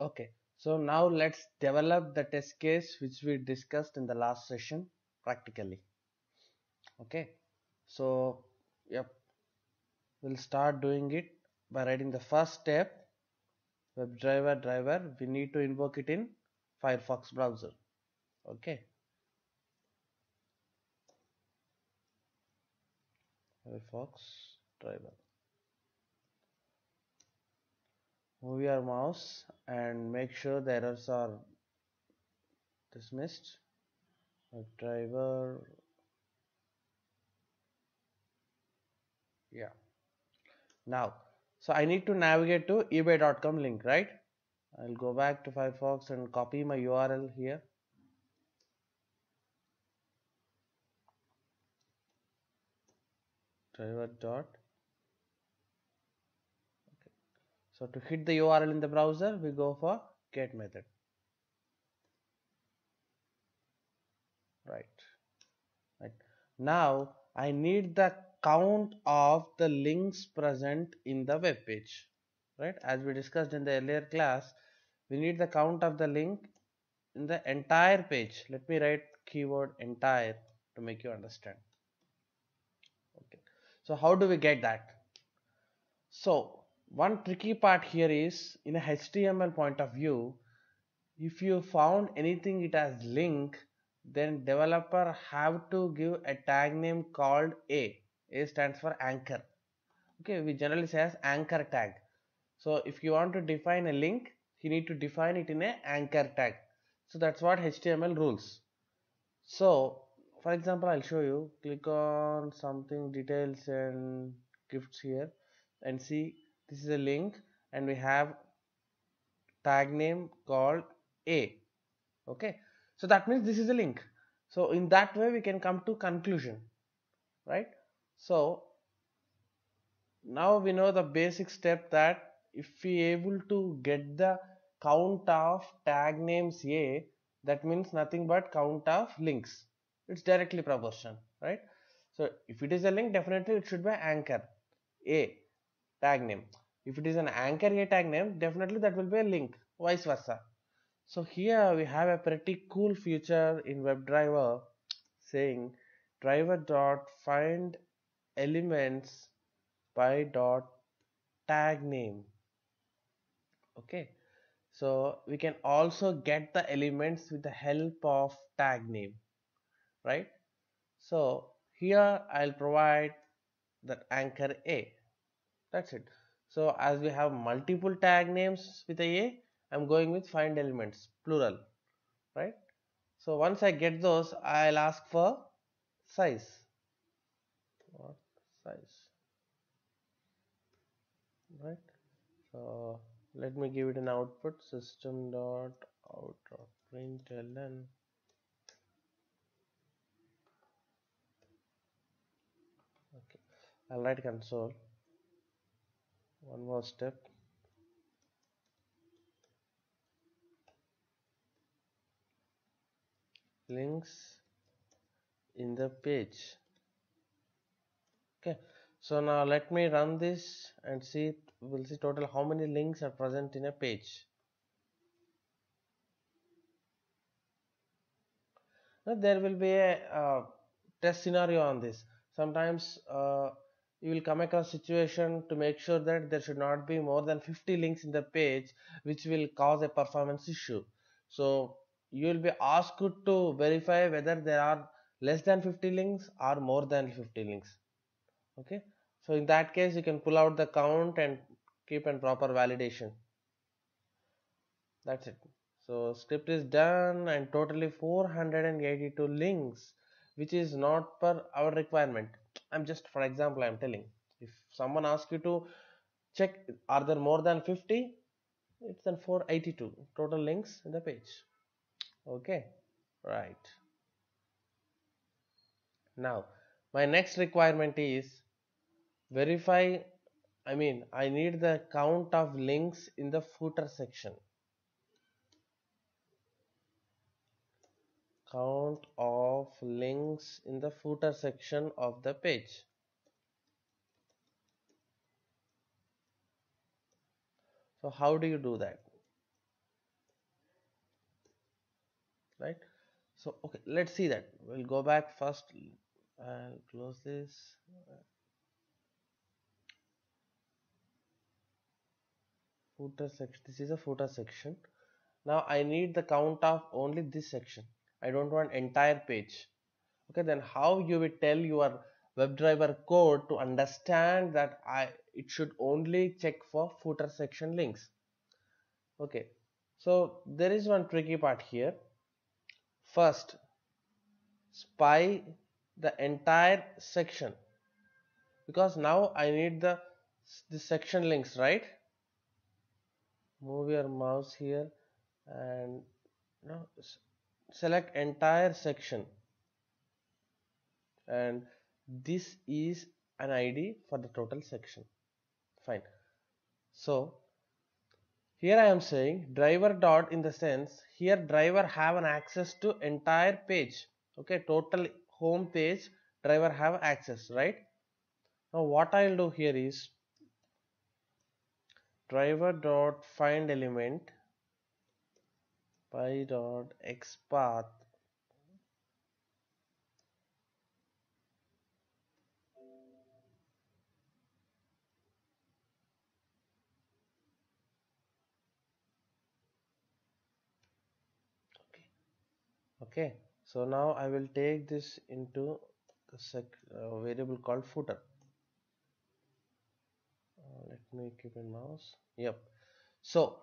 Okay, so now let's develop the test case which we discussed in the last session practically. Okay, so yep, we'll start doing it by writing the first step, WebDriver driver. We need to invoke it in Firefox browser. Okay, Firefox driver. Move your mouse and make sure the errors are dismissed. WebDriver, yeah. Now, so I need to navigate to ebay.com link, right? I'll go back to Firefox and copy my URL here. Driver dot. So to hit the URL in the browser, we go for get method. Right. Right. Now I need the count of the links present in the web page. Right. As we discussed in the earlier class, we need the count of the link in the entire page. Let me write keyword entire to make you understand. Okay. So how do we get that? So one tricky part here is in a HTML point of view, if you found anything it has link, then developer have to give a tag name called A. A stands for anchor. Okay, we generally say as anchor tag. So if you want to define a link, you need to define it in a anchor tag. So that's what HTML rules. So for example, I'll show you. Click on something details and gifts here and see this is a link and we have tag name called A. Okay, so that means this is a link. So in that way we can come to conclusion, right? So now we know the basic step that if we able to get the count of tag names A, that means nothing but count of links. It's directly proportional, right? So if it is a link, definitely it should be anchor A tag name. If it is an anchor A tag name, definitely that will be a link, vice versa. So here we have a pretty cool feature in WebDriver saying driver dot find elements by dot tag name. Okay, so we can also get the elements with the help of tag name, right? So here I'll provide that anchor A. That's it. So as we have multiple tag names with a, I'm going with find elements plural, right? So once I get those, I'll ask for size. What size? Right. So let me give it an output system dot out dot println. Okay. I'll write console. One more step. Links in the page. Okay. So now let me run this and see. We'll see total how many links are present in a page. Now, there will be a test scenario on this. Sometimes you will come across situation to make sure that there should not be more than 50 links in the page, which will cause a performance issue. So you will be asked to verify whether there are less than 50 links or more than 50 links. Okay, so in that case you can pull out the count and keep a proper validation. That's it. So script is done and totally 482 links, which is not per our requirement. I'm just for example I'm telling. If someone asks you to check are there more than 50, it's then 482 total links in the page. Okay, right. Now my next requirement is verify. I need the count of links in the footer section. Count of links in the footer section of the page. So how do you do that? right? So okay, let's see that. We'll go back first. I'll close this. Footer section. This is a footer section. Now I need the count of only this section. I don't want entire page. Okay, then how you will tell your WebDriver code to understand that it should only check for footer section links. Okay, so there is one tricky part here. First, spy the entire section, because now I need the section links, right? Move your mouse here and select entire section, and this is an ID for the total section. Fine. So here I am saying driver dot, in the sense here driver have an access to entire page. Okay, total home page driver have access, right? Now what I'll do here is driver dot find element by dot xpath. Okay, so now I will take this into the variable called footer. Let me keep in mouse. Yep. So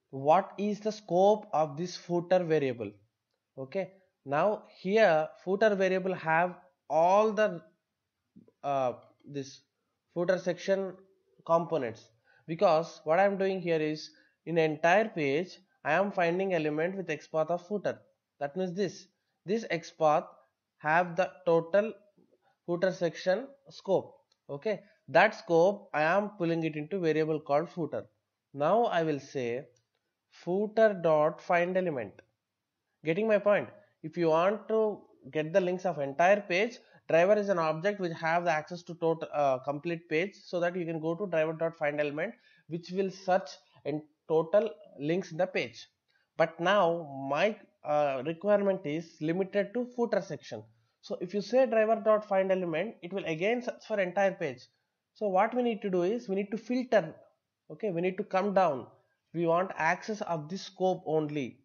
what is the scope of this footer variable? Okay, now here footer variable have all the this footer section components, because what I am doing here is in entire page I am finding element with XPath of footer. That means this XPath have the total footer section scope. Okay, that scope I am pulling it into variable called footer. Now I will say footer dot find element. Getting my point? If you want to get the links of entire page, driver is an object which have the access to total complete page, so that you can go to driver dot find element, which will search and total links in the page. But now my requirement is limited to footer section. So if you say driver dot find element, it will again search for entire page. So what we need to do is we need to filter. Okay, we need to come down. We want access of this scope only.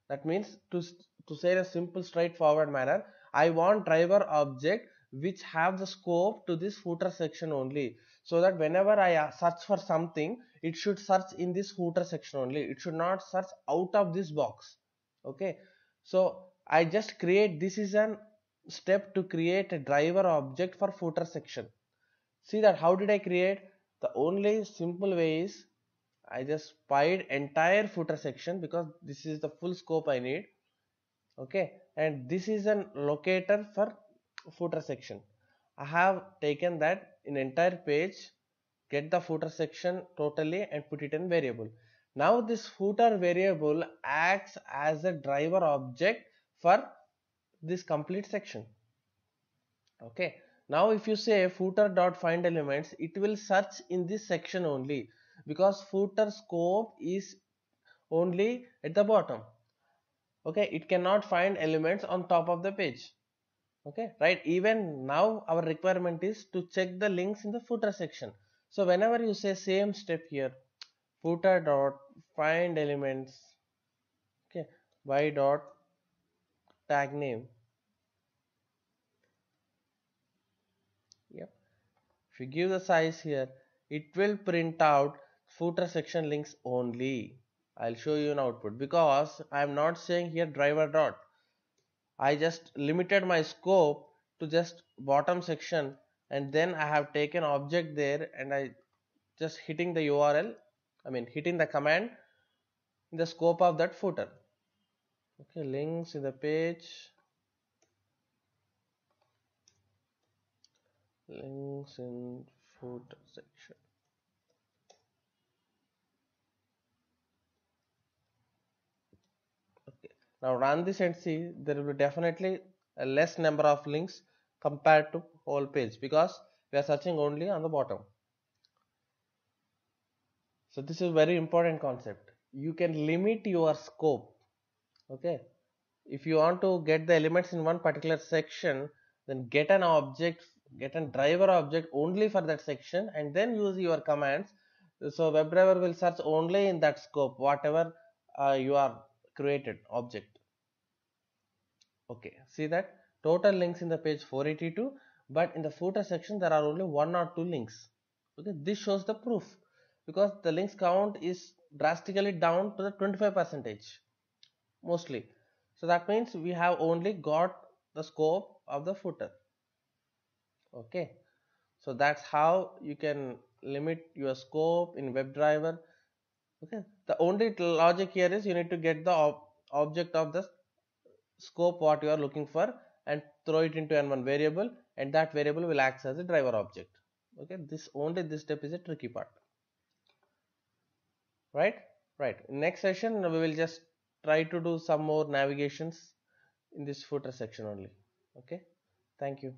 That means to say in a simple straightforward manner, I want driver object which have the scope to this footer section only, so that whenever I search for something, it should search in this footer section only. It should not search out of this box. Okay, so I just create, this is an step to create a driver object for footer section. See that how did I create? The only simple way is I just spied entire footer section, because this is the full scope I need. Okay, and this is an locator for footer section. I have taken that in entire page, get the footer section totally and put it in variable. Now this footer variable acts as a driver object for this complete section. Okay, now if you say footer dot find elements, it will search in this section only, because footer scope is only at the bottom. Okay, it cannot find elements on top of the page. Okay, right? Even now our requirement is to check the links in the footer section. So whenever you say same step here, footer dot find elements, okay, by dot tag name. Yep, if you give the size here, it will print out footer section links only. I'll show you an output, because I am not saying here driver dot. I just limited my scope to just bottom section, and then I have taken object there, and I just hitting the URL, I mean hitting the command in the scope of that footer. Okay, links in the page, links in footer section. Okay, now run this and see, there will be definitely a less number of links compared to whole page, because we are searching only on the bottom. So this is very important concept. You can limit your scope. Okay, if you want to get the elements in one particular section, then get an object, get a driver object only for that section, and then use your commands. So WebDriver will search only in that scope, whatever you are created object. Okay, see that total links in the page 482, but in the footer section there are only one or two links. Okay, this shows the proof because the links count is drastically down to the 25% mostly. So that means we have only got the scope of the footer. Okay, so that's how you can limit your scope in WebDriver. Okay, the only logic here is you need to get the object of the scope what you are looking for and throw it into one variable, and that variable will act as a driver object. Okay, this step is a tricky part, right? Right, in next session we will just try to do some more navigations in this footer section only. Okay, thank you.